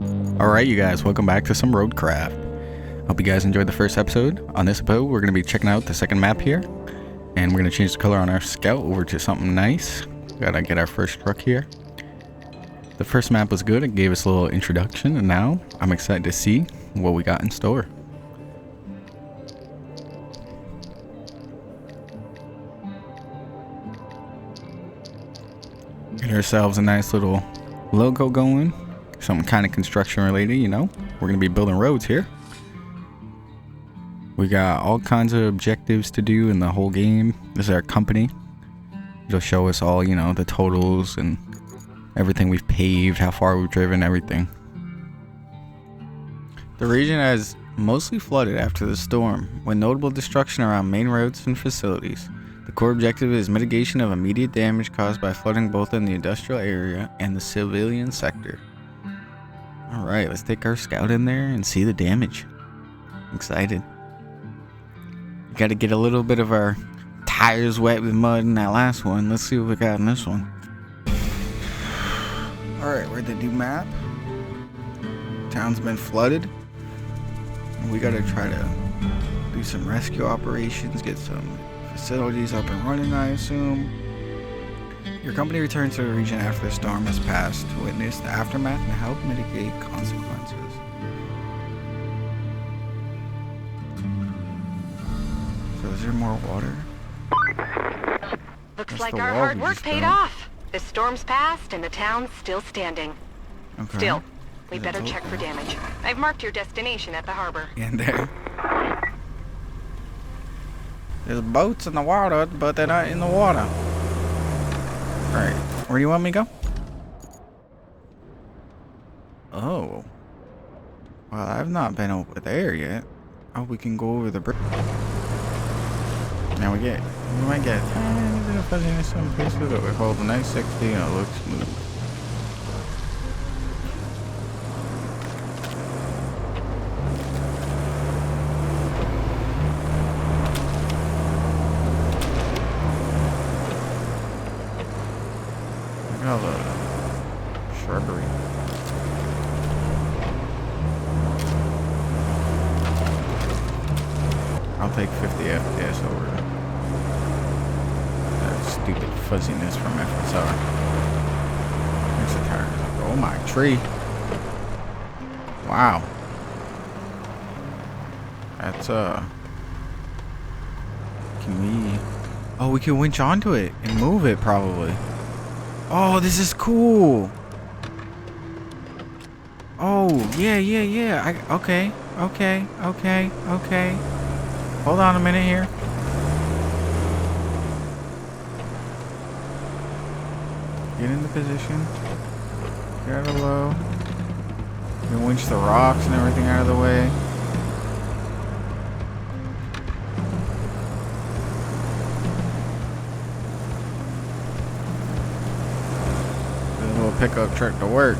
Alright, you guys, welcome back to some RoadCraft. Hope you guys enjoyed the first episode. On this episode, we're going to be checking out the second map here. And we're going to change the color on our scout over to something nice. Gotta get our first truck here. The first map was good, it gave us a little introduction, and now I'm excited to see what we got in store. Get ourselves a nice little logo going. Something kind of construction related, you know. We're going to be building roads here. We got all kinds of objectives to do in the whole game. This is our company. It'll show us all, you know, the totals and everything we've paved, how far we've driven, everything. The region has mostly flooded after the storm, with notable destruction around main roads and facilities. The core objective is mitigation of immediate damage caused by flooding both in the industrial area and the civilian sector. Alright, let's take our scout in there and see the damage. I'm excited. Got to get a little bit of our tires wet with mud in that last one. Let's see what we got in this one. Alright, we're at the new map. Town's been flooded. We got to try to do some rescue operations, get some facilities up and running, I assume. Your company returns to the region after the storm has passed to witness the aftermath and help mitigate consequences. So is there more water? Looks like our hard work paid off. The storm's passed and the town's still standing. Okay. Still, we better check for damage. I've marked your destination at the harbor. In there. There's boats in the water, but they're not in the water. Alright, where do you want me to go? Oh. Well, I've not been over there yet. Oh, we can go over the bridge. Now we might get a tiny bit of fuzziness some places, but we hold the nice 60 and it looks smooth. All the shrubbery. I'll take 50 FPS over that stupid fuzziness from FSR. There's the tire. Oh my tree. Wow. That's can we? Oh, we can winch onto it and move it probably. Oh, this is cool. Oh, yeah. Okay. Hold on a minute here. Get into position. Get out of low. You can winch the rocks and everything out of the way. Pickup truck to work.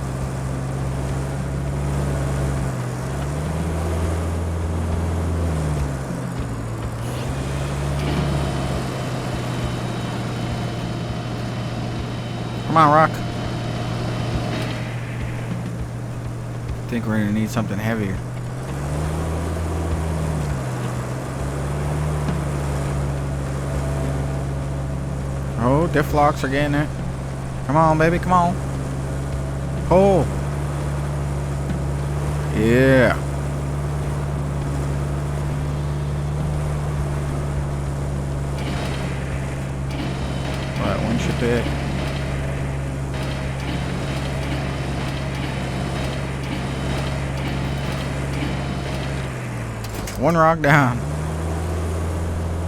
Come on, Rock. I think we're gonna need something heavier. Oh, diff locks are getting it. Come on, baby, come on. Oh, yeah. Right, winch a bit. One rock down.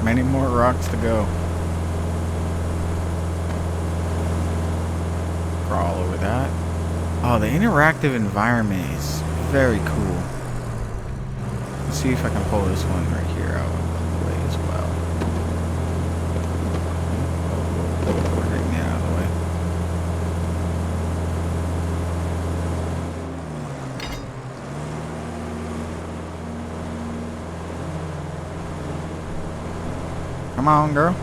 Many more rocks to go. Crawl over that. Oh, the interactive environment is very cool. Let's see if I can pull this one right here out of the way as well. We're getting it out of the way. Come on, girl.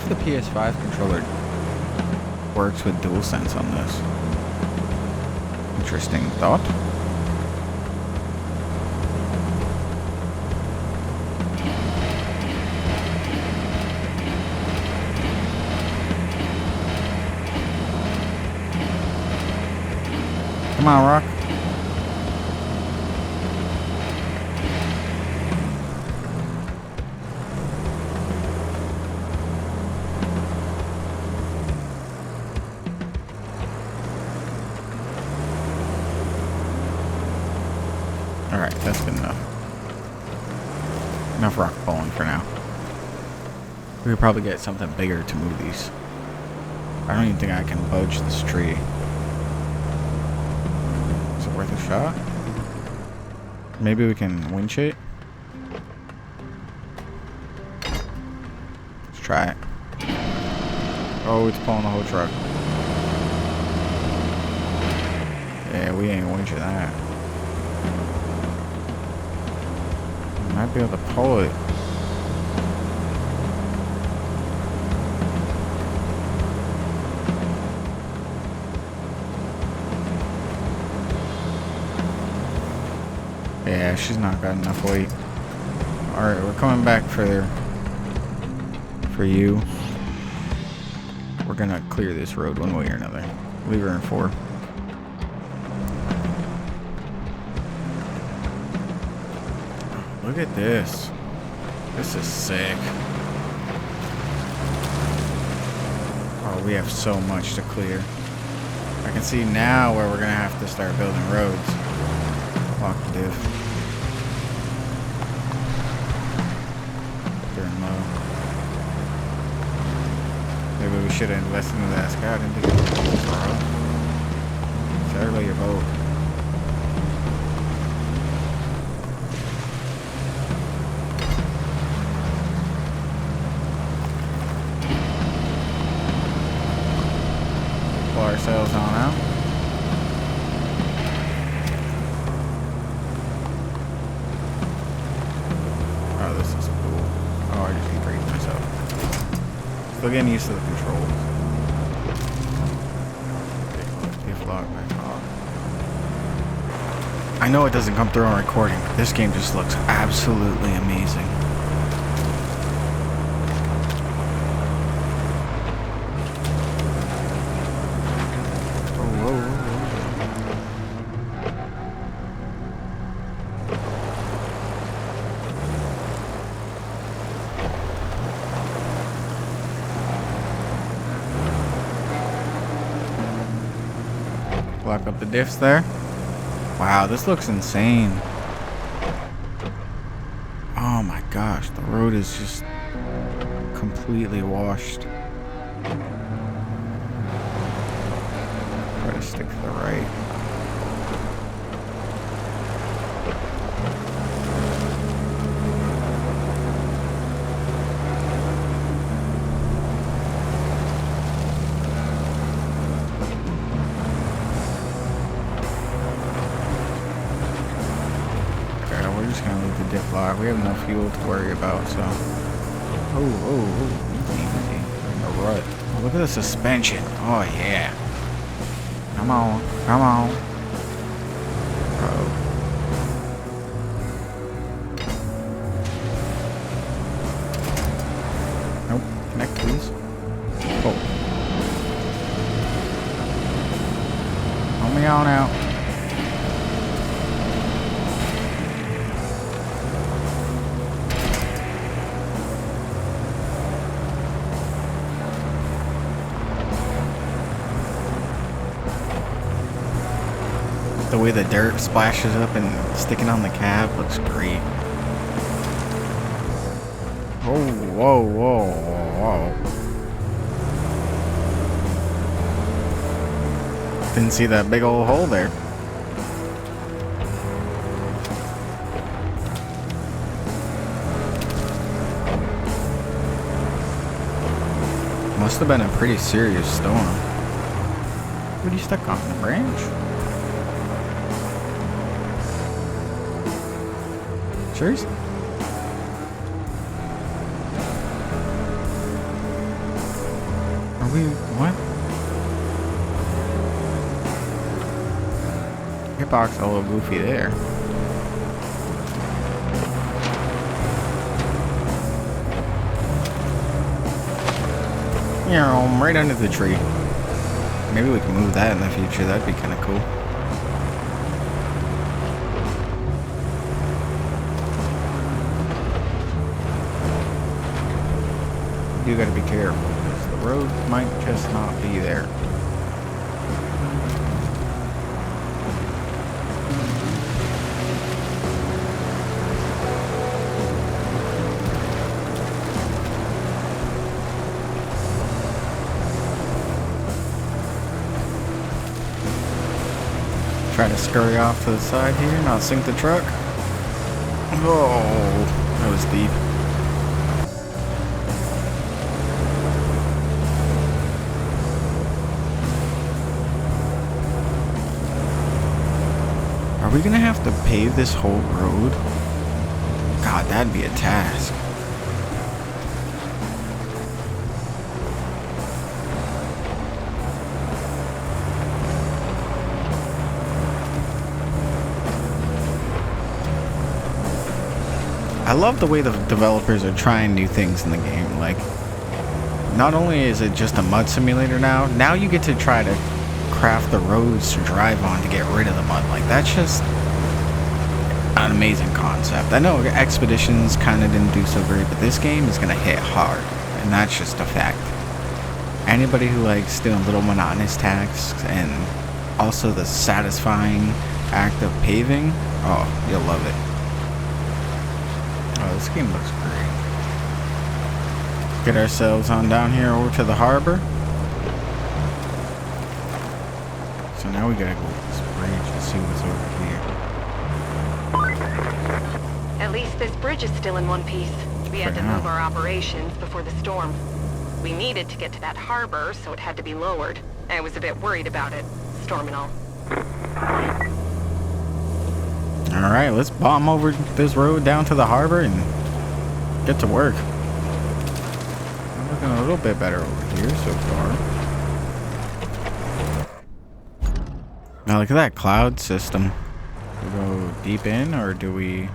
the PS5 controller works with DualSense on this. Interesting thought. Come on, Rock. Alright, that's good enough. Enough rock falling for now. We could probably get something bigger to move these. I don't even think I can budge this tree. Is it worth a shot? Maybe we can winch it? Let's try it. Oh, it's pulling the whole truck. Yeah, we ain't winching that. Might be able to pull it. Yeah, she's not got enough weight. Alright, we're coming back for you. We're gonna clear this road one way or another. Leave her in 4. Look at this. This is sick. Oh, we have so much to clear. I can see now where we're gonna have to start building roads. Lock the diff. Turn low. Maybe we should have invested in that scout and did it. Circle your boat. Pull ourselves on out. Oh, this is cool. Oh, I just breathe myself. Still getting used to the controls. Diff lock back off. I know it doesn't come through on recording, but this game just looks absolutely amazing. Lock up the diffs there. Wow, this looks insane. Oh my gosh, the road is just completely washed. Try to stick to the right. Diff lock. We have no fuel to worry about, so. Easy. In a rut. Oh, look at the suspension. Oh yeah. Come on. Nope. Connect, please. Oh. Hold me on out. The way the dirt splashes up and sticking on the cab looks great. Whoa. Didn't see that big old hole there. Must have been a pretty serious storm. What are you stuck on? The branch? Cheers. Are we... what? Hitbox a little goofy there. Yeah, right under the tree. Maybe we can move that in the future. That'd be kind of cool. You gotta be careful because the road might just not be there. Try to scurry off to the side here, not sink the truck. Oh, that was deep. Are we gonna have to pave this whole road? God, that'd be a task. I love the way the developers are trying new things in the game. Like, not only is it just a mud simulator now you get to try to craft the roads to drive on to get rid of the mud. Like, that's just an amazing concept. I know Expeditions kind of didn't do so great, but this game is going to hit hard, and that's just a fact. Anybody who likes doing little monotonous tasks and also the satisfying act of paving, oh, you'll love it. Oh, this game looks great. Get ourselves on down here over to the harbor. So now we gotta go to this bridge and see what's over here. At least this bridge is still in one piece. We had to move our operations before the storm. We needed to get to that harbor, so it had to be lowered. I was a bit worried about it, storm and all. Alright, let's bomb over this road down to the harbor and get to work. I'm looking a little bit better over here so far. Now look at that cloud system. Do we go deep in or do we...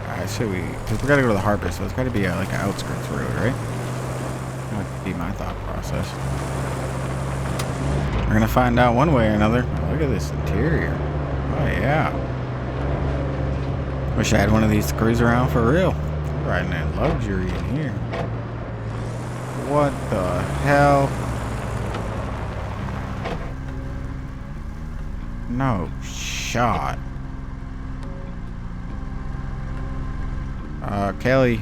I say because we gotta go to the harbor, so it's gotta be like an outskirts road, right? That would be my thought process. We're gonna find out one way or another. Look at this interior. Oh yeah. Wish I had one of these to cruise around for real. We're riding in luxury in here. What the hell? No shot. Kelly.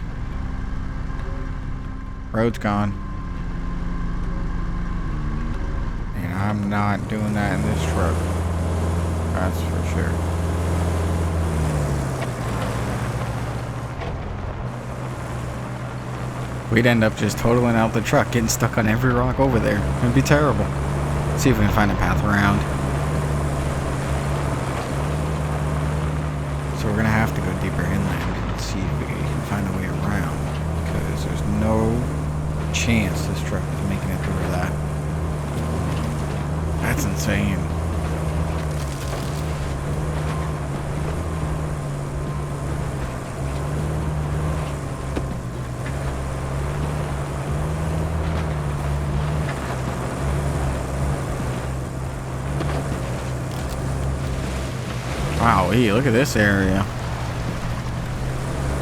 Road's gone. And I'm not doing that in this truck. That's for sure. We'd end up just totaling out the truck, getting stuck on every rock over there. It'd be terrible. Let's see if we can find a path around. So we're gonna have to go deeper inland and see if we can find a way around, because there's no chance this truck is making it through that. That's insane. Wow, look at this area.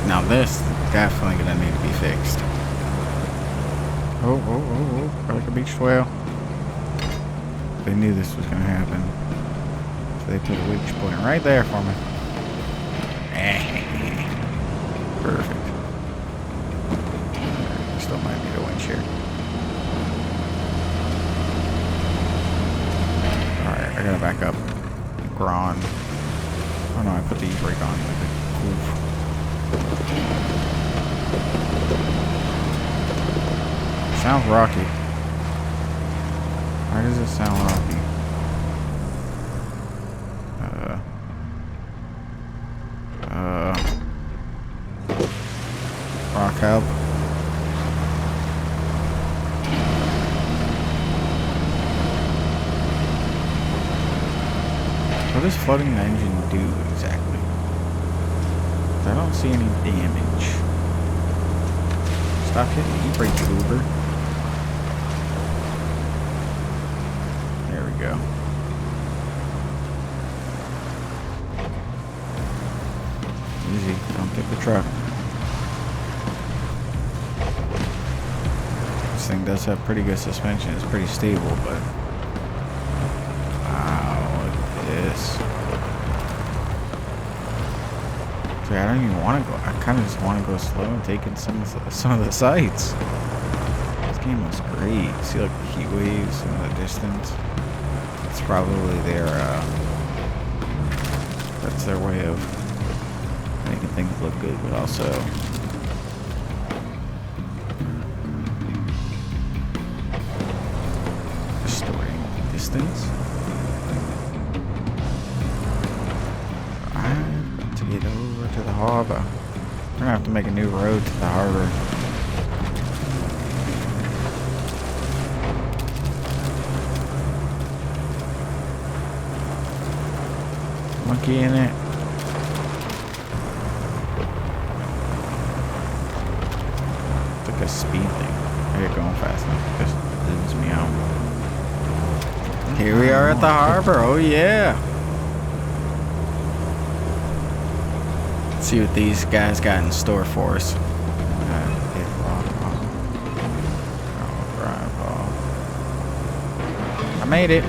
Now this is definitely gonna need to be fixed. Oh, like a beached whale. They knew this was gonna happen. So they put a leech point right there for me. Perfect. Still might need a winch here. Alright, I gotta back up. Grand. Oh no, I put the e-brake on like a goof. Sounds rocky. Why does it sound rocky? Rock help. does flooding the engine do exactly? I don't see any damage. Stop hitting the e-brake, Uber. There we go. Easy, don't get the truck. This thing does have pretty good suspension. It's pretty stable, but wow, look at this. See, I don't even want to go. I kind of just want to go slow and take in some of the sights. This game looks great. See, like the heat waves in the distance. It's probably their that's their way of making things look good, but also restoring distance. I've got to get over to the harbor. We're gonna have to make a new road to the harbor. Monkey in it. It's like a speed thing. I get going fast enough. It just zooms me out. Here we are at the harbor. Oh yeah. Let's see what these guys got in store for us. I made it.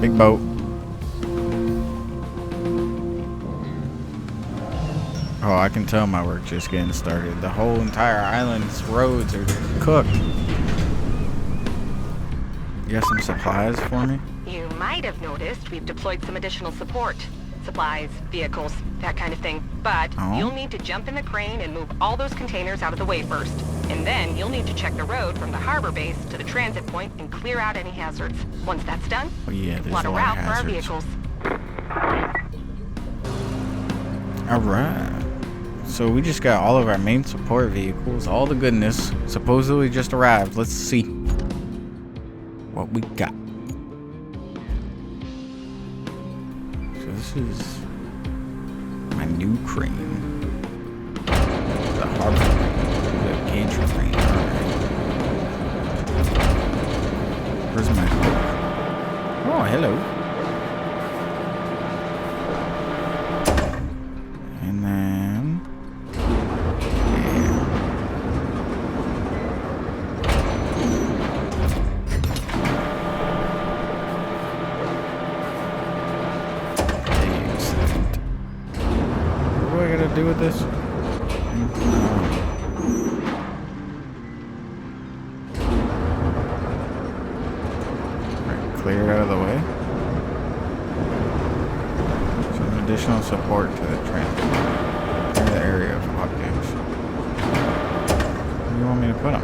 Big boat. Oh, I can tell my work just getting started. The whole entire island's roads are cooked. You have some supplies for me? You might have noticed we've deployed some additional support. Supplies, vehicles, that kind of thing. But you'll need to jump in the crane and move all those containers out of the way first. And then you'll need to check the road from the harbor base to the transit point and clear out any hazards. Once that's done, there's plot a route for our vehicles. Alright. So we just got all of our main support vehicles, all the goodness, supposedly just arrived. Let's see what we got. So this is my new crane. The harbor crane. The gantry crane. Alright. Where's my hook? Oh, hello. And then what do I gotta do with this? Clear it out of the way. Some additional support to the transit. Clear the area of objects. Where do you want me to put them?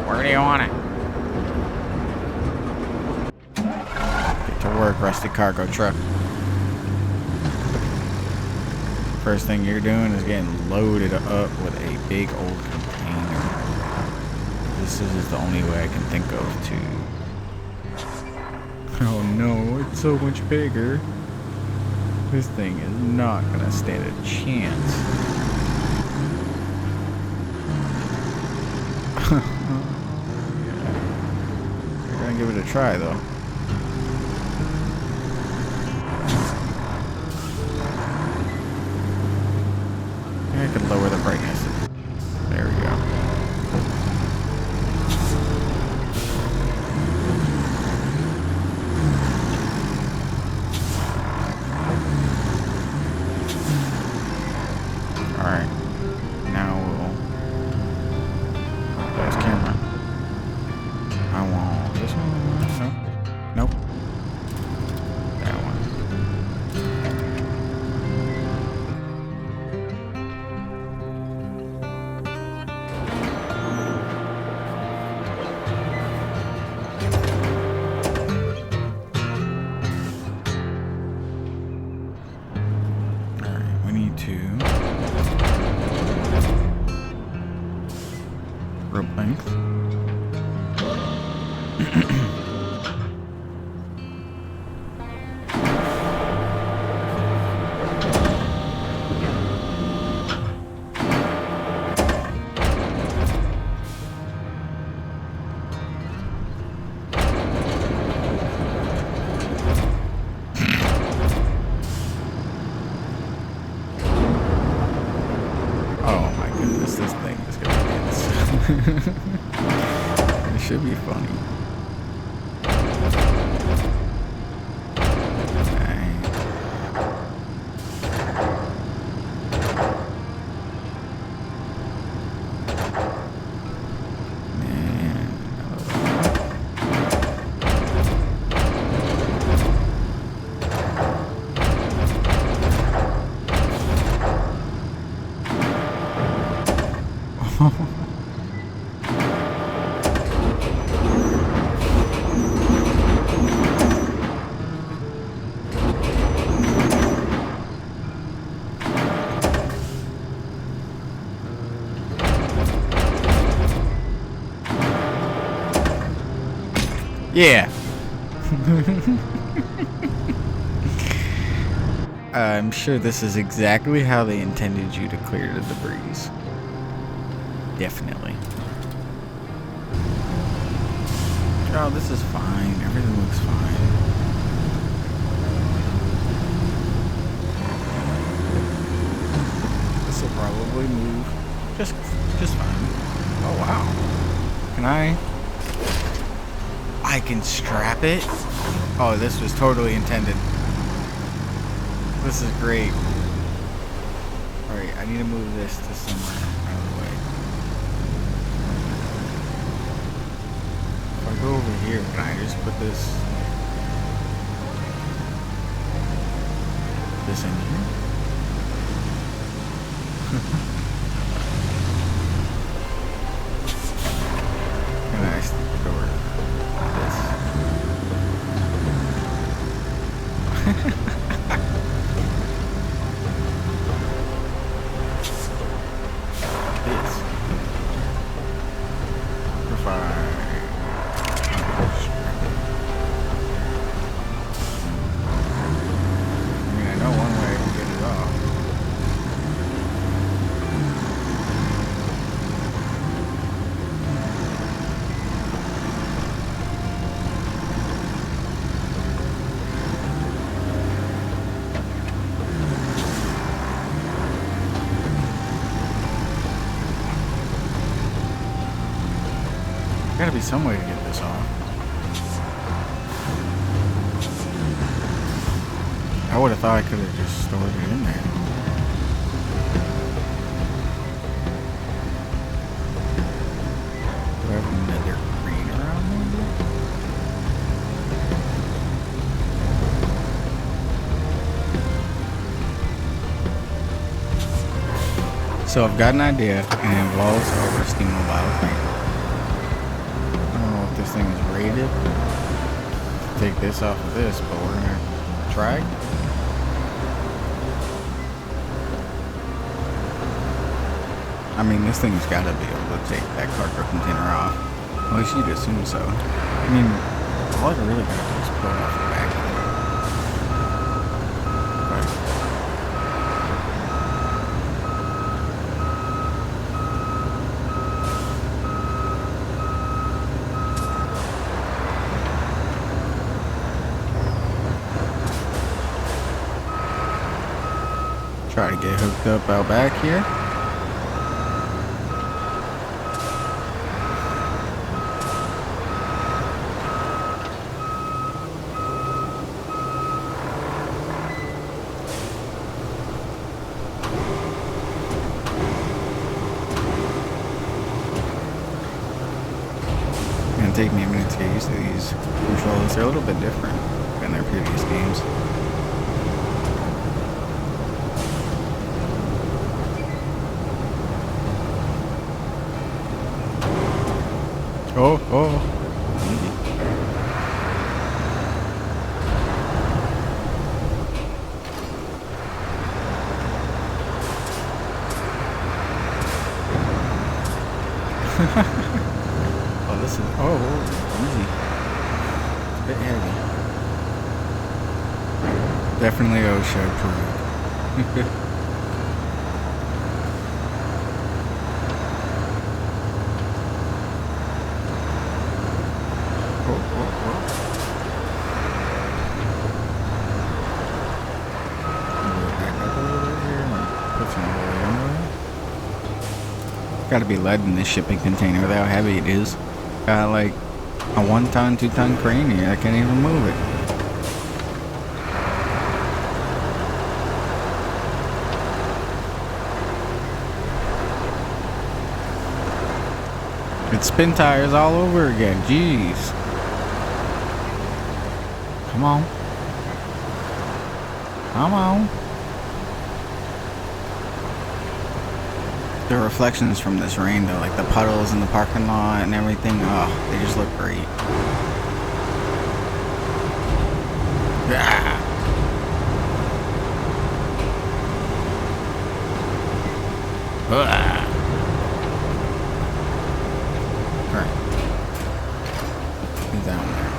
Where do you want it? Get to work, rusty cargo truck. First thing you're doing is getting loaded up with a big old container. This is the only way I can think of to... Oh no, it's so much bigger. This thing is not gonna stand a chance. We're gonna give it a try though. I can lower the brightness. There we go. Alright. Now we'll... There's camera. I want this one. No. 2. Rope length. Oh my goodness, this thing is gonna dance. It should be funny. Yeah. I'm sure this is exactly how they intended you to clear the debris. Definitely. Oh, this is fine. Everything looks fine. This will probably move just fine. Oh wow. Can I can strap it? Oh, this was totally intended. This is great. Alright, I need to move this to somewhere out of the way. If I go over here, can I just put this in here? And I stick the door like this. Gotta be some way to get this off. I would have thought I could have just stored it in there. Do I have another green around maybe? So I've got an idea, and it involves our steam mobile thing. This thing is rated. Take this off of this, but we're gonna try. I mean, this thing's gotta be able to take that cargo container off. At least you'd assume so. I mean, all I really gotta do is pull it off the back of it. Try to get hooked up out back here. It's gonna take me a minute to get used to these controls. They're a little bit different than their previous games. Oh. Oh, easy. It's a bit heavy. Definitely OSHA approved. Gotta be lead in this shipping container with how heavy it is. Got like a 1 ton, 2 ton crane here. I can't even move it. It's spin tires all over again. Jeez. Come on. Come on. The reflections from this rain though, like the puddles in the parking lot and everything, oh, they just look great. Yeah. Alright. Get down there.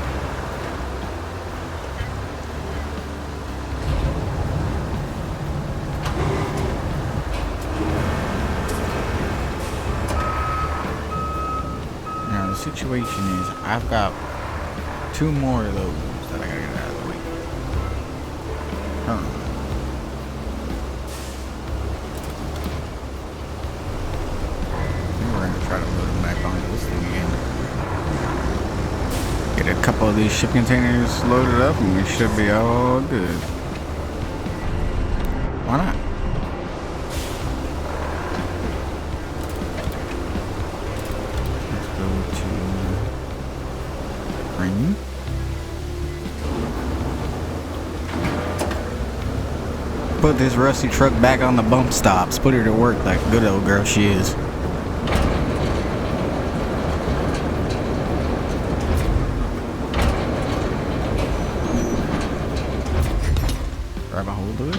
The situation is I've got 2 more of those that I gotta get out of the way. We're gonna try to load them back onto this thing again. Get a couple of these ship containers loaded up and we should be all good. Why not? Put this rusty truck back on the bump stops. Put her to work like good old girl she is. Grab a hold of it.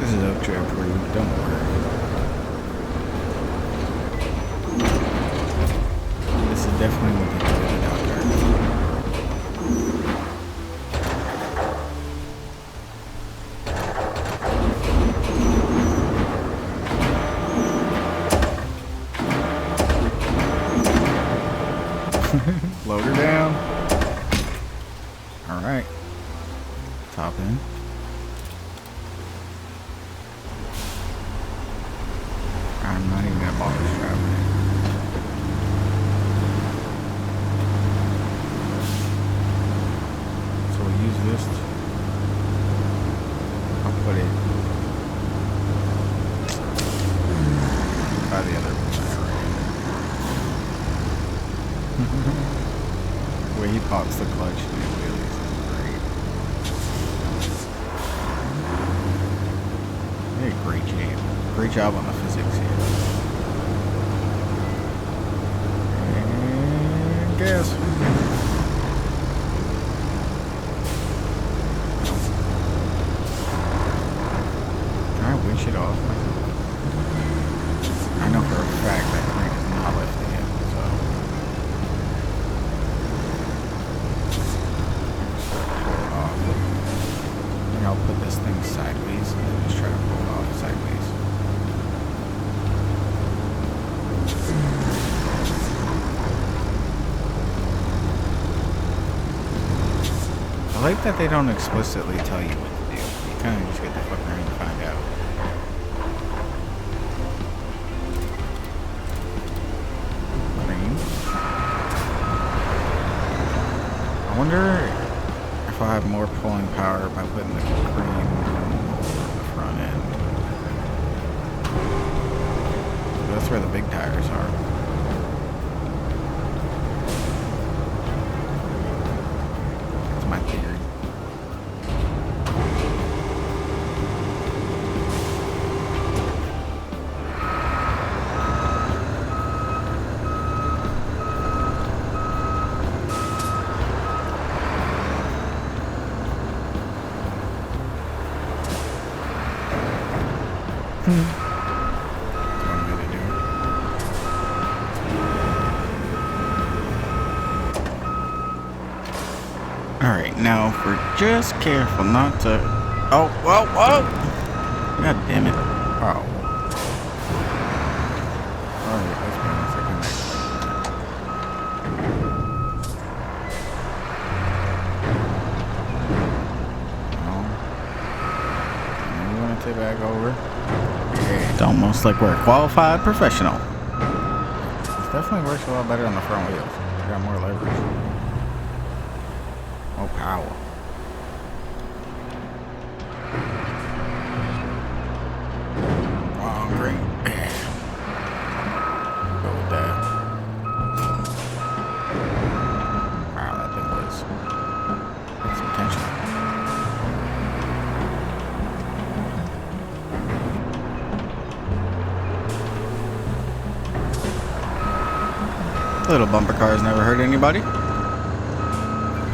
This is up trip for you, don't worry. This is definitely what they do in the dockyard. Load her down. Alright. Top in. I'm not even gonna bother strapping it. So we'll use this. I'll put it by the other one. The way he pops the clutch and the wheelies is great. Hey, great job. Great job on the physics here. And gas. Can I winch it off? I know for a fact that crane is not lifting it, so. Pull it off. I think I'll put this thing sideways and then just try to pull it off sideways. I like that they don't explicitly tell you what to do. You kind of just get the fuck around and find out. Crane. I wonder if I'll have more pulling power by putting the crane on the front end. That's where the big tires are. That's my theory. One way to do it. Alright, now if we're just careful not to... Oh, whoa, whoa! God damn it. Oh. Alright, let's be honest, I can make it. We want to take back over. Yeah, it's almost like we're a qualified professional. This definitely works a lot better on the front wheels. We got more leverage. More power. Oh, great. Go with that. Wow, that thing was... Got some tension. Little bumper cars never hurt anybody.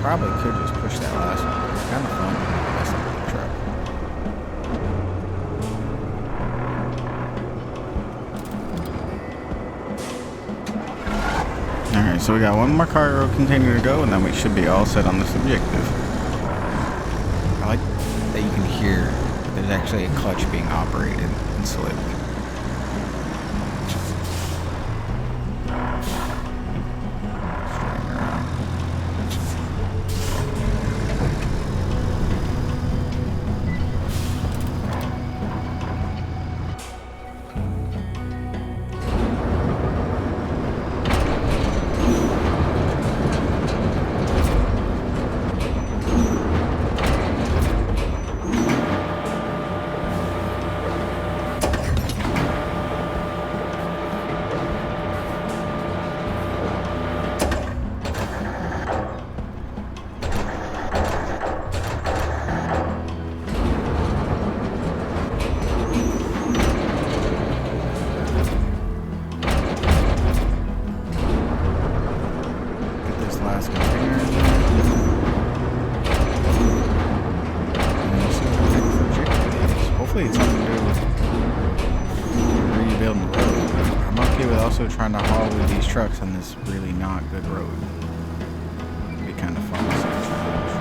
Probably could just push that last one, but it's kind of fun. Mess up the truck. Alright, so we got one more cargo container to go, and then we should be all set on this objective. I like that you can hear that there's actually a clutch being operated in slip. Hopefully it's something to do with rebuilding the road. I'm okay with also trying to haul with these trucks on this really not good road. It'd be kind of fun to see the challenge.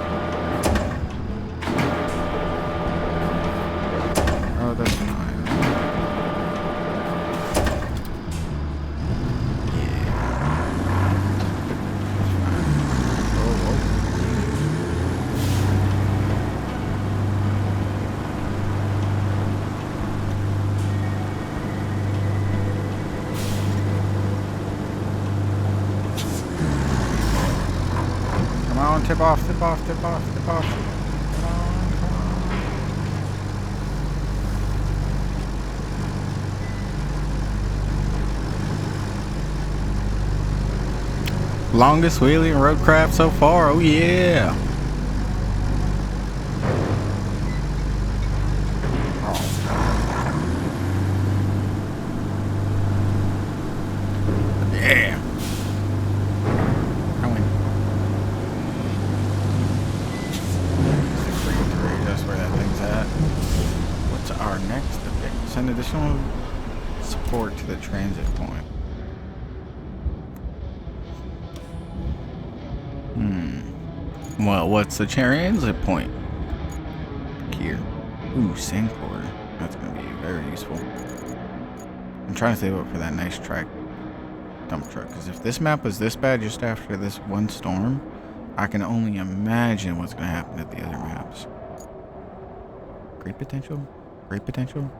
Oh, that's fine. Tip off, tip off, tip off, tip off. Come on, come on. Longest wheelie in roadcraft so far, oh yeah. Send additional support to the transit point. Well, what's the transit point? Here. Ooh, sand quarter. That's gonna be very useful. I'm trying to save up for that nice track dump truck, because if this map was this bad just after this one storm, I can only imagine what's gonna happen at the other maps. Great potential. Great potential.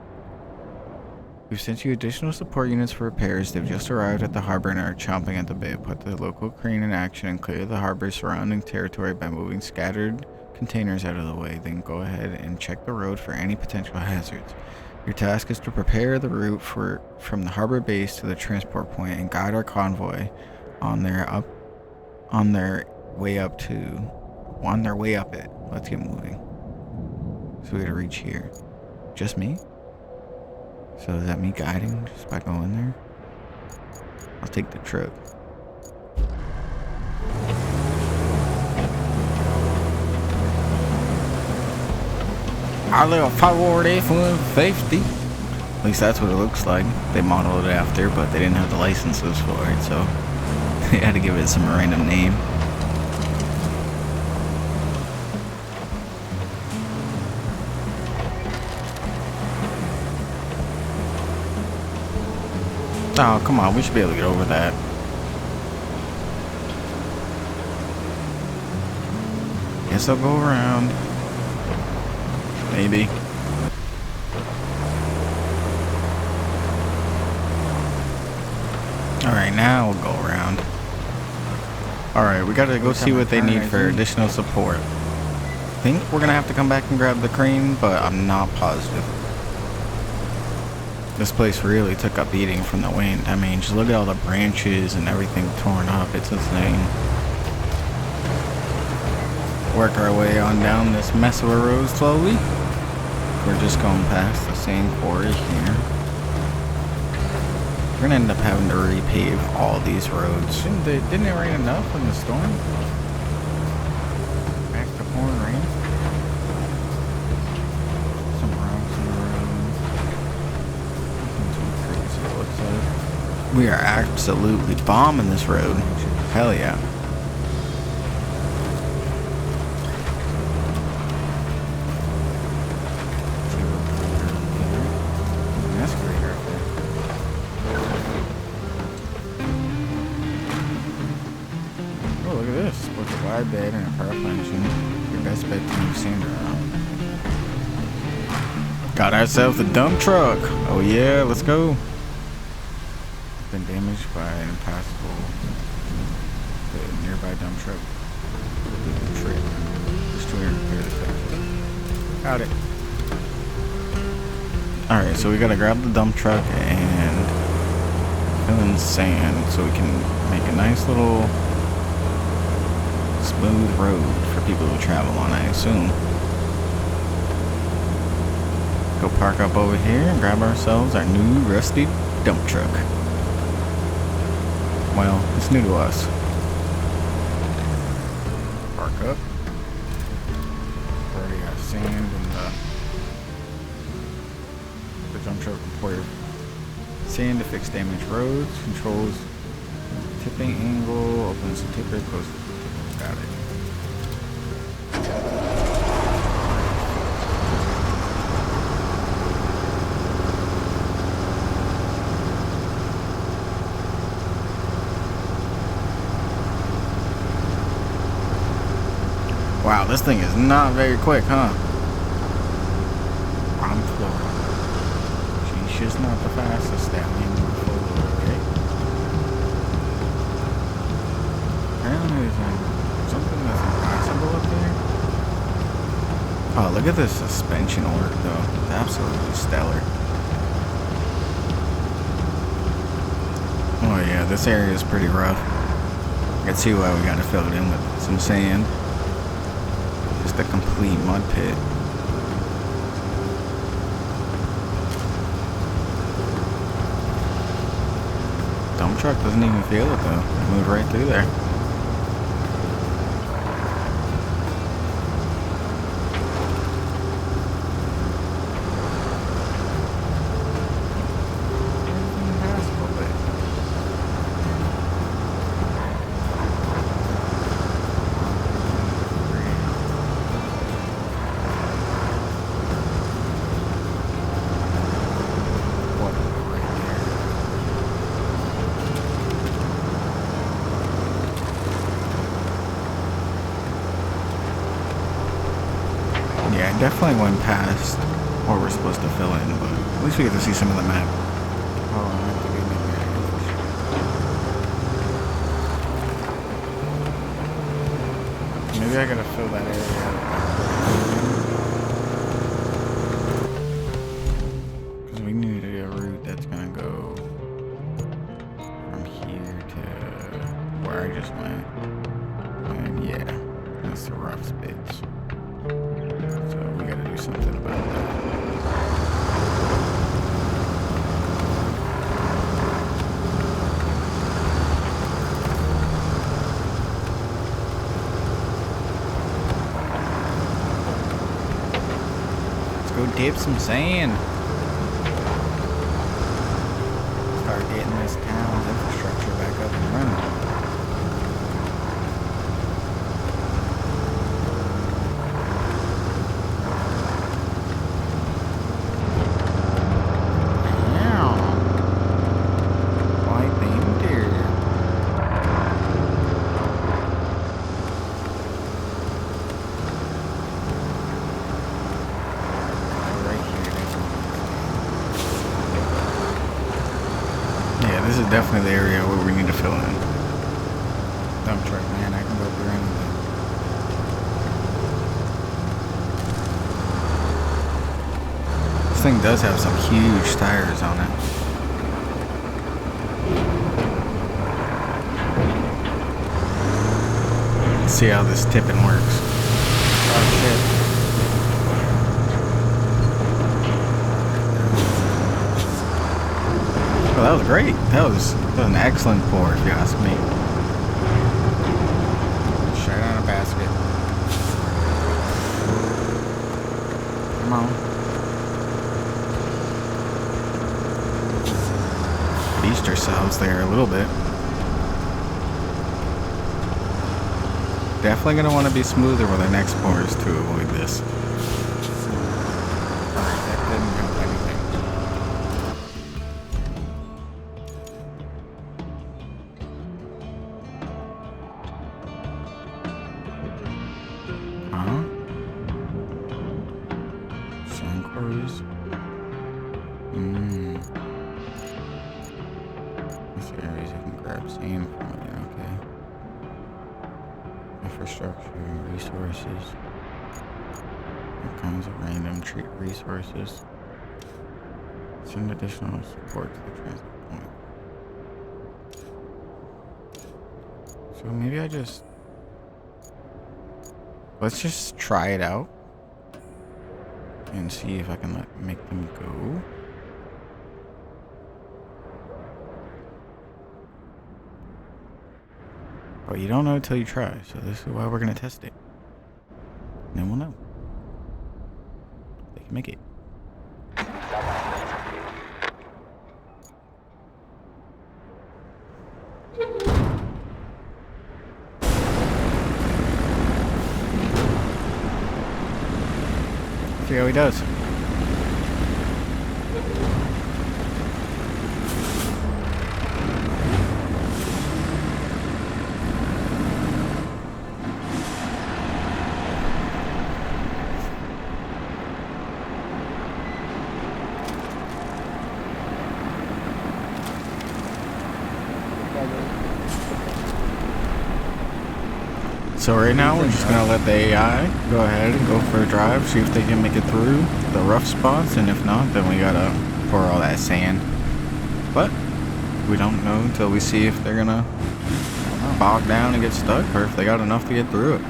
We've sent you additional support units for repairs. They've just arrived at the harbor and are chomping at the bit. Put the local crane in action and clear the harbor's surrounding territory by moving scattered containers out of the way. Then go ahead and check the road for any potential hazards. Your task is to prepare the route from the harbor base to the transport point and guide our convoy on their way up it. Let's get moving. So we gotta reach here. Just me? So is that me guiding just by going there? I'll take the truck. Our little Ford F-150. least that's what it looks like. They modeled it after, but they didn't have the licenses for it, so they had to give it some random name. Oh, come on, we should be able to get over that. Guess I'll go around. Maybe. Alright, now we'll go around. Alright, we gotta go see what they need for additional support. I think we're gonna have to come back and grab the crane, but I'm not positive. This place really took a beating from the wind. I mean, just look at all the branches and everything torn up. It's insane. Work our way on down this mess of a road slowly. We're just going past the sand quarry here. We're gonna end up having to repave all these roads. Didn't it rain enough in the storm? Back to pouring rain. Some rocks in the road. Nothing too crazy, it looks like. We are absolutely bombing this road. Hell yeah. Bed and a power engine. Your best bet to move sand around. Got ourselves a dump truck. Oh yeah, let's go. Been damaged by an impassable. The nearby dump truck. The trip. Just to repair the truck. Got it. Alright, so we gotta grab the dump truck and fill in sand so we can make a nice little smooth road for people to travel on, I assume. Go park up over here and grab ourselves our new rusty dump truck. Well, it's new to us. Park up. Already got sand in the dump truck required sand to fix damaged roads, controls tipping angle, opens the tipper, closes the tipper. Got it. Wow, this thing is not very quick, huh? I'm floored. She's just not the fastest that we move forward, okay? Apparently there's something that's impossible up there. Oh, look at this suspension work, though. It's absolutely stellar. Oh yeah, this area is pretty rough. I can see why we gotta fill it in with some sand. Just a complete mud pit. Dump truck doesn't even feel it though. It moved right through there. Yeah, definitely went past what we're supposed to fill in, but at least we get to see some of the map. Oh, I have to be maybe I gotta fill that area because we need a route that's gonna go from here to where I just went. And yeah, that's the rough bits. So we gotta do something about that. Let's go dip some sand. is definitely the area where we need to fill in. Dump truck, man. I can go through anything. This thing does have some huge tires on it. Let's see how this tipping works. Oh shit. Well, that was great. That was an excellent pour, if you ask me. Straight on a basket. Come on. Beast ourselves there a little bit. Definitely gonna want to be smoother with our next pours to avoid this. Alright, that didn't help anything. Huh? Sand quarries. These areas you can grab sand from it, okay. Infrastructure, resources. All kinds of random resources. Send additional support to the transit point. So maybe let's just try it out and see if I can make them go. But you don't know until you try, so this is why we're gonna test it. And then we'll know. They can make it. See how he does. So right now we're just gonna let the AI go ahead and go for a drive, see if they can make it through the rough spots, and if not, then we gotta pour all that sand. But we don't know until we see if they're gonna bog down and get stuck, or if they got enough to get through it.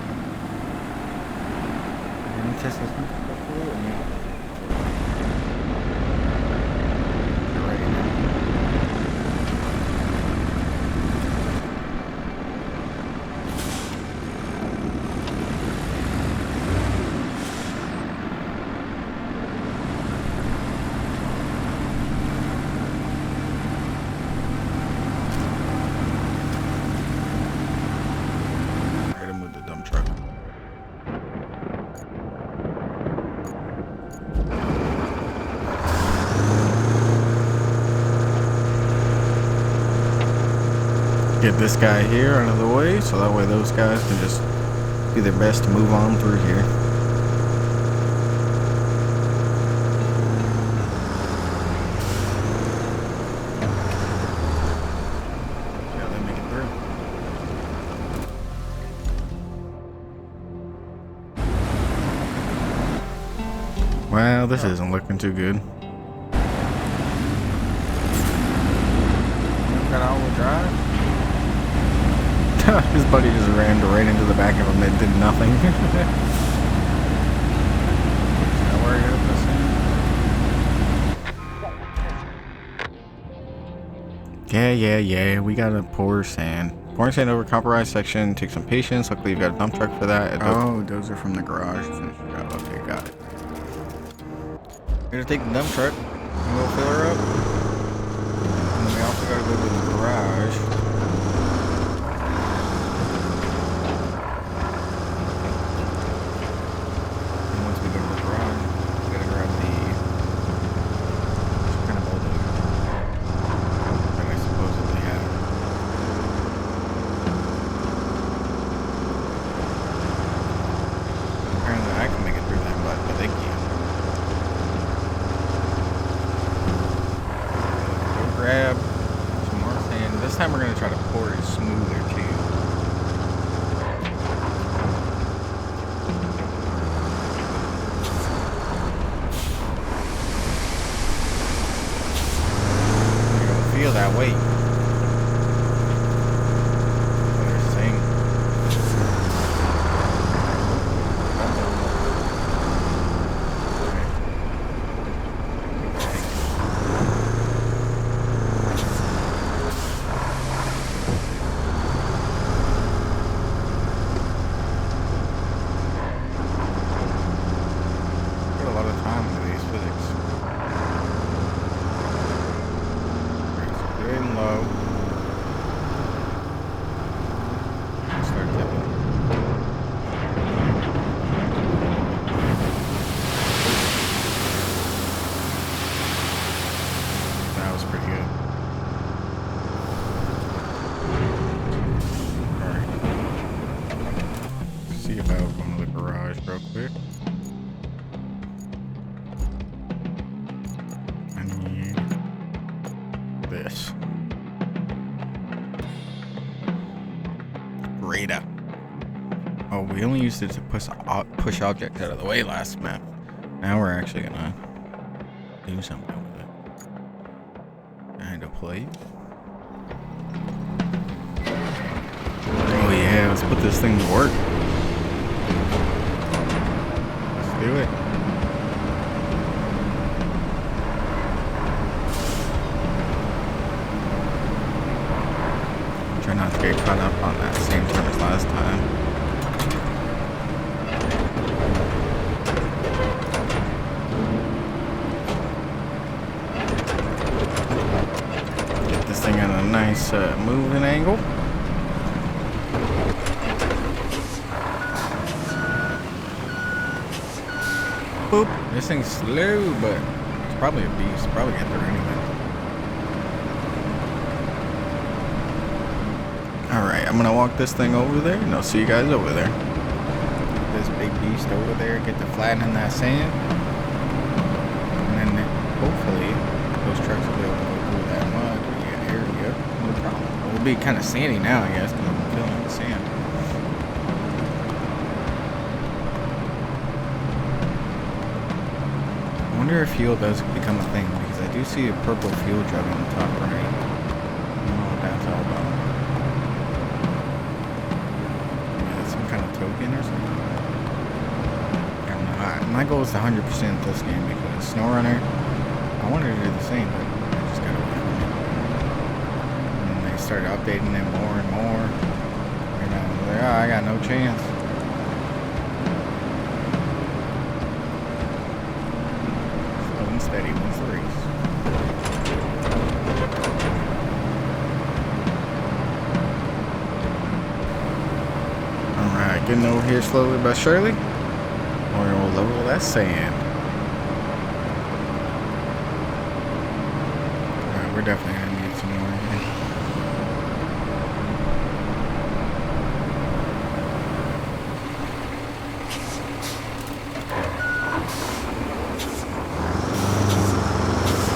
Get this guy here out of the way, so that way those guys can just do their best to move on through here. Yeah, they make it through. Well, this isn't looking too good. Got all-wheel drive. His buddy just rammed right into the back of him and did nothing. Yeah. We gotta pour sand. Pouring sand over compromised section takes some patience. Luckily, you've got a dump truck for that. Oh, those are from the garage. Finish it up. Okay, got it. We're gonna take the dump truck and we'll fill her up. And then we also gotta go to the garage. Grab some more that weight. First thing. Put a lot of time into these physics. Good and low. Start tipping. That was pretty good. Alright. See if I open the garage real quick. I need this. Radar. Oh, we only used it to push objects out of the way last map. Now we're actually gonna do something with it. And a plate. Oh yeah, let's put this thing to work. Let's do it. Try not to get caught up on that same term as last time. Get this thing at a nice moving angle. Boop. This thing's slow, but it's probably a beast. Probably get there anyway. Alright, I'm gonna walk this thing over there and I'll see you guys over there. This big beast over there, get to flatten that sand. And then hopefully those trucks will be able to go through that mud area. No problem. It'll be kind of sandy now, I guess, because I'm filling the sand. I wonder if fuel does become a thing, because I do see a purple fuel jug on the top right. I don't know what that's all about. Kind of token or something. I don't know. My goal is to 100% this game because SnowRunner, I wanted to do the same, but I just got away from it. And they started updating them more and more. And I was like, oh, I got no chance. Slow and steady wins the race. Alright, getting over here slowly but surely. We're gonna level that sand. Alright, we're definitely gonna need some more here.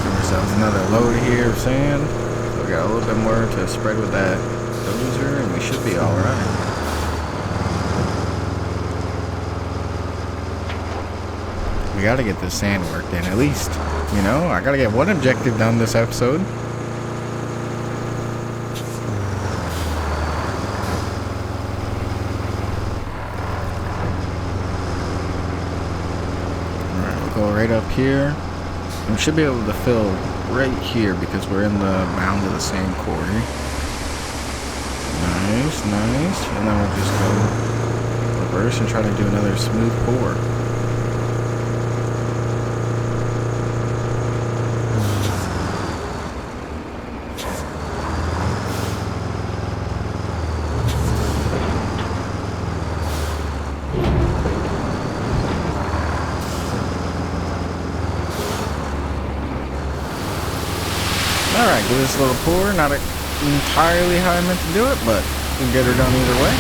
Give ourselves another load here of sand. So we got a little bit more to spread with that dozer and we should be alright. We gotta get this sand worked in, at least. You know, I gotta get one objective done this episode. Alright, we'll go right up here. And we should be able to fill right here because we're in the mound of the sand quarry. Nice, nice. And then we'll just go reverse and try to do another smooth pour. Alright, give this a little pour. Not entirely how I meant to do it, but we can get her done either way.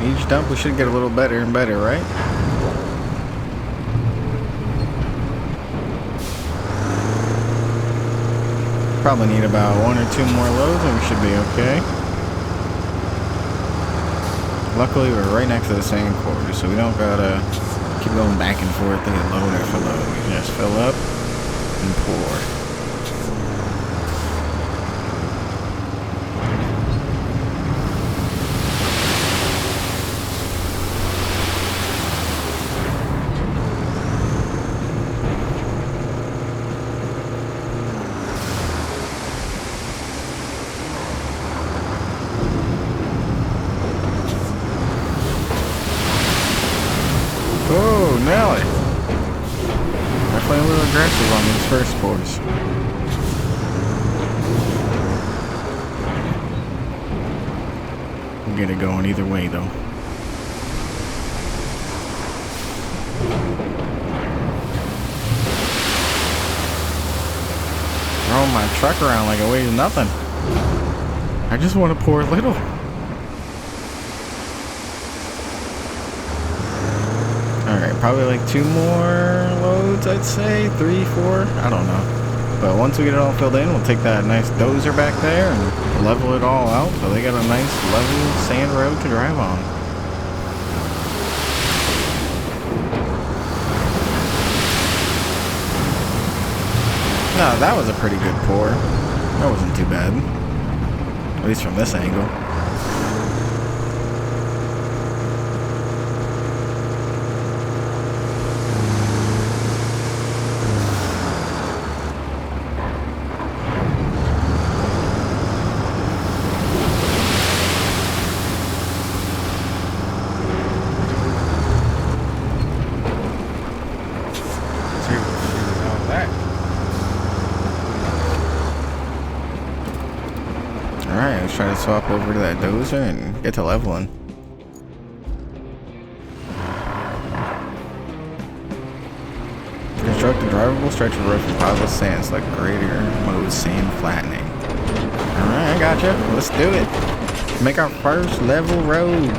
Each dump we should get a little better and better, right? Probably need about 1 or 2 more loads and we should be okay. Luckily we're right next to the sand quarry, so we don't gotta keep going back and forth to get load after load. We just fill up and pour. definitely a little aggressive on these first pours. We'll get it going either way, though. Throwing my truck around like it weighs nothing. I just want to pour a little. Alright, probably like 2 more loads, I'd say. 3, 4, I don't know. But once we get it all filled in, we'll take that nice dozer back there and level it all out. So they got a nice level sand road to drive on. No, that was a pretty good pour. That wasn't too bad. At least from this angle. Alright, let's try to swap over to that dozer and get to leveling. Construct a drivable stretch of road from positive sand, select greater mode sand flattening. Alright, I gotcha. Let's do it. Make our first level road.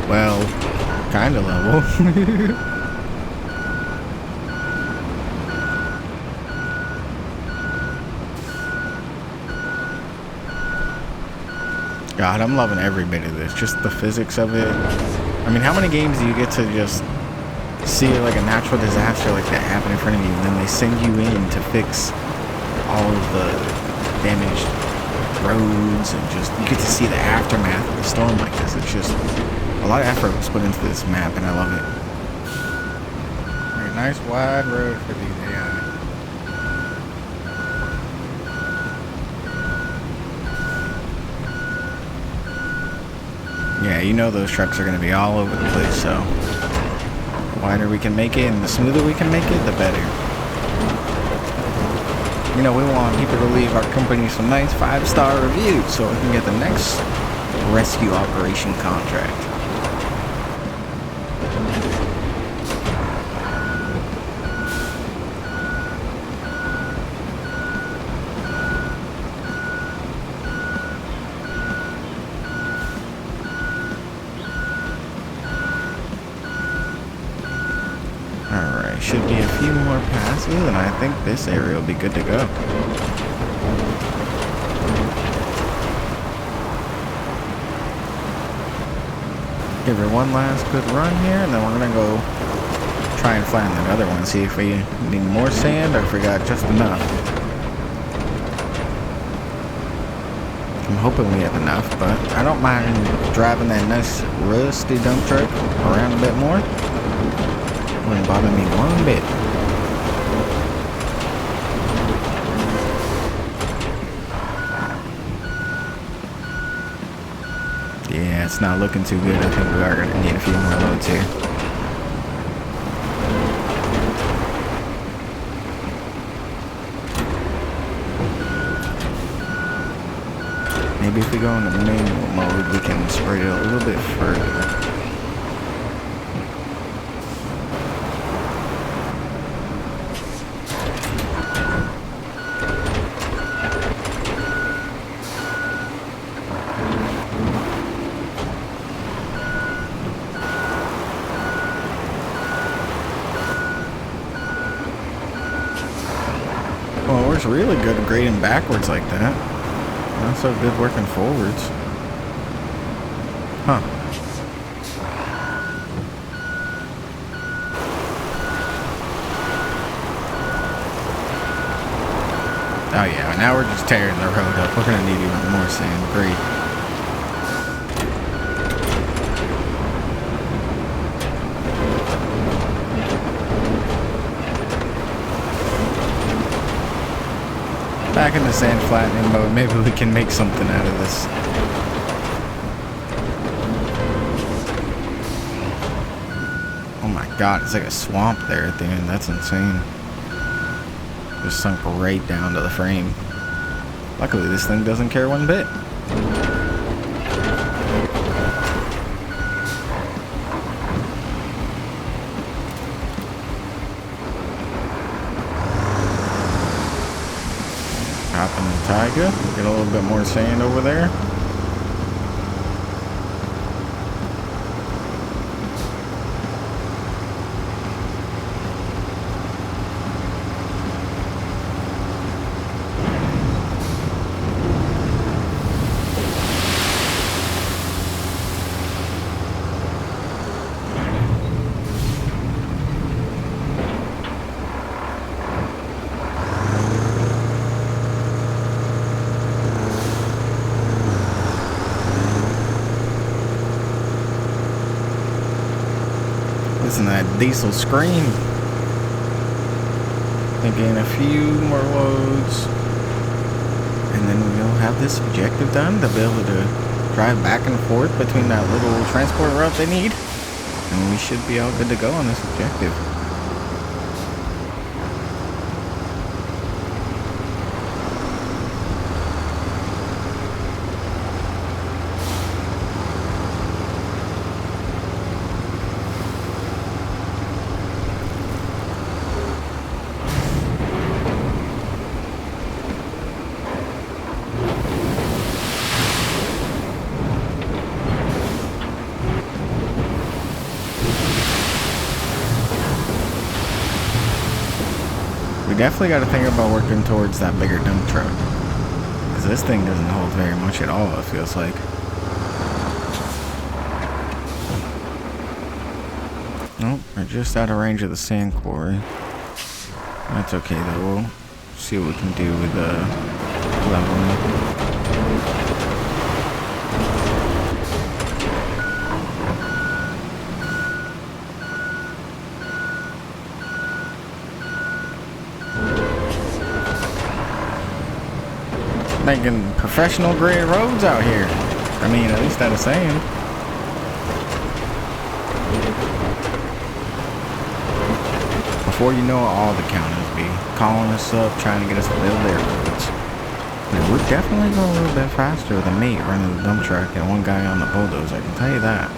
Well, kind of level. God, I'm loving every bit of this. Just the physics of it. I mean, how many games do you get to just see like a natural disaster like that happen in front of you, and then they send you in to fix all of the damaged roads, and just you get to see the aftermath of the storm like this. It's just a lot of effort was put into this map, and I love it. A nice wide road for these AI. Yeah, you know those trucks are going to be all over the place, so the wider we can make it and the smoother we can make it, the better. You know, we want people to leave our company some nice 5-star reviews so we can get the next rescue operation contract. Should be a few more passes, and I think this area will be good to go. Give her one last good run here, and then we're gonna go try and flatten that other one, see if we need more sand or if we got just enough. I'm hoping we have enough, but I don't mind driving that nice rusty dump truck around a bit more. Wouldn't bother me one bit. Yeah, it's not looking too good. I think we are going to need a few more loads here. Maybe if we go into manual mode, we can spread it a little bit further. Well, it works really good grading backwards like that. Not so good working forwards. Huh. Oh yeah, now we're just tearing the road up. We're gonna need even more sand. Great. Back in the sand flattening mode, maybe we can make something out of this. God, it's like a swamp there at the end. That's insane. Just sunk right down to the frame. Luckily, this thing doesn't care one bit. Hop in the Taiga. Get a little bit more sand over there. Listen to that diesel scream. Again, a few more loads, and then we'll have this objective done to be able to drive back and forth between that little transport route they need, and we should be all good to go on this objective. We definitely got to think about working towards that bigger dump truck, because this thing doesn't hold very much at all, it feels like. Nope, we're just out of range of the sand quarry. That's okay though, we'll see what we can do with leveling. Making professional grade roads out here. I mean, at least out of sand. Before you know it, all the counties be calling us up, trying to get us to build their roads. And we're definitely going a little bit faster than me running the dump truck and one guy on the bulldozer, I can tell you that.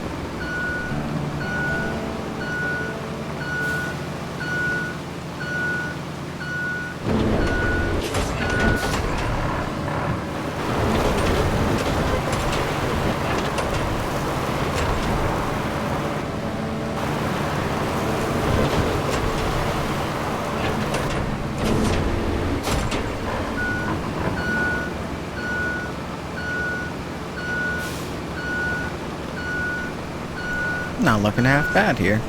Not looking half bad here.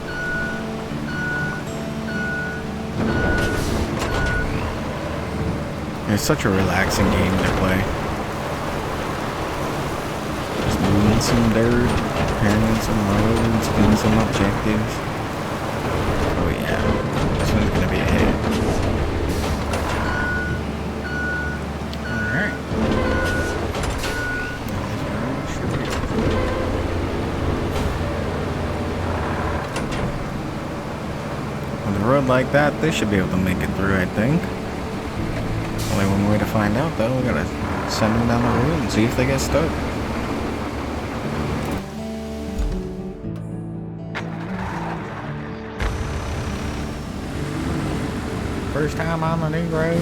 It's such a relaxing game to play. Just moving some dirt, repairing some roads, doing some objectives. Oh yeah, this one's gonna be a hit. Road like that, they should be able to make it through, I think. Only one way to find out though, we gotta send them down the road and see if they get stuck. First time on the new road.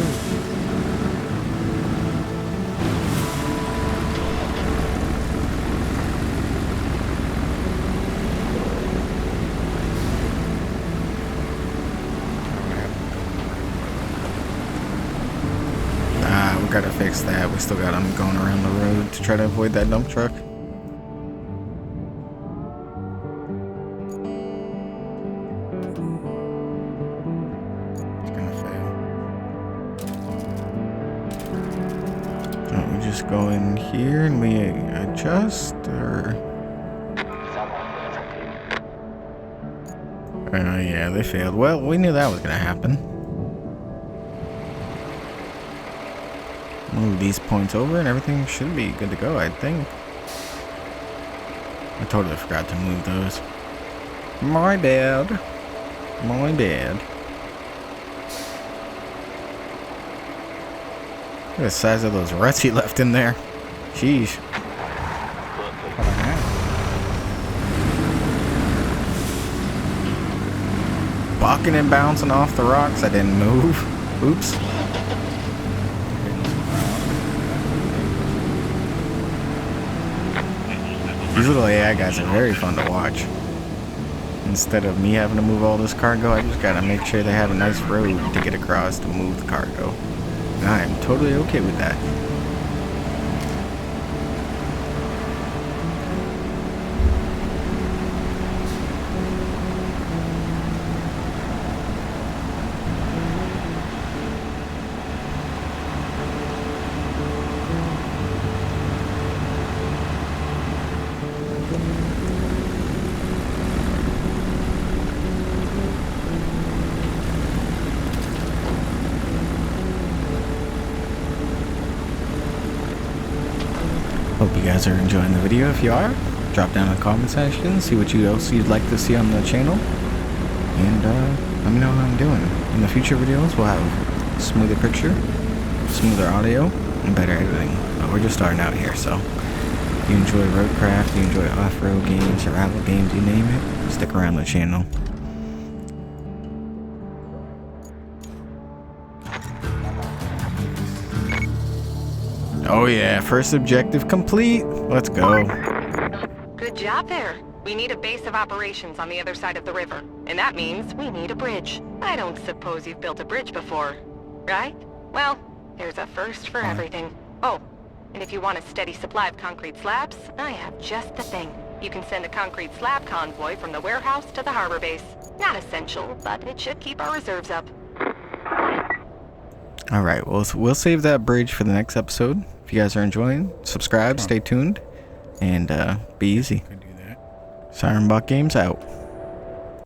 Gotta fix that. We still got them going around the road to try to avoid that dump truck. It's gonna fail. Don't we just go in here and we adjust, or? Oh yeah, they failed. Well, we knew that was gonna happen. Move these points over and everything should be good to go, I think. I totally forgot to move those. My bad. My bad. Look at the size of those ruts he left in there. Sheesh. Bucking and bouncing off the rocks. I didn't move. Oops. These little AI guys are very fun to watch. Instead of me having to move all this cargo, I just gotta make sure they have a nice road to get across to move the cargo. And I am totally okay with that. Hope you guys are enjoying the video. If you are, drop down in the comment section, see what else you'd like to see on the channel, and let me know how I'm doing. In the future videos, we'll have smoother picture, smoother audio, and better editing. But we're just starting out here, so if you enjoy roadcraft, you enjoy off-road games, survival games, you name it, stick around the channel. Oh yeah, first objective complete. Let's go. Good job there. We need a base of operations on the other side of the river, and that means we need a bridge. I don't suppose you've built a bridge before, right? Well, there's a first for everything. Oh, and if you want a steady supply of concrete slabs, I have just the thing. You can send a concrete slab convoy from the warehouse to the harbor base. Not essential, but it should keep our reserves up. Alright, we'll save that bridge for the next episode. If you guys are enjoying, subscribe, stay tuned, and be easy. Siren Buck Games out.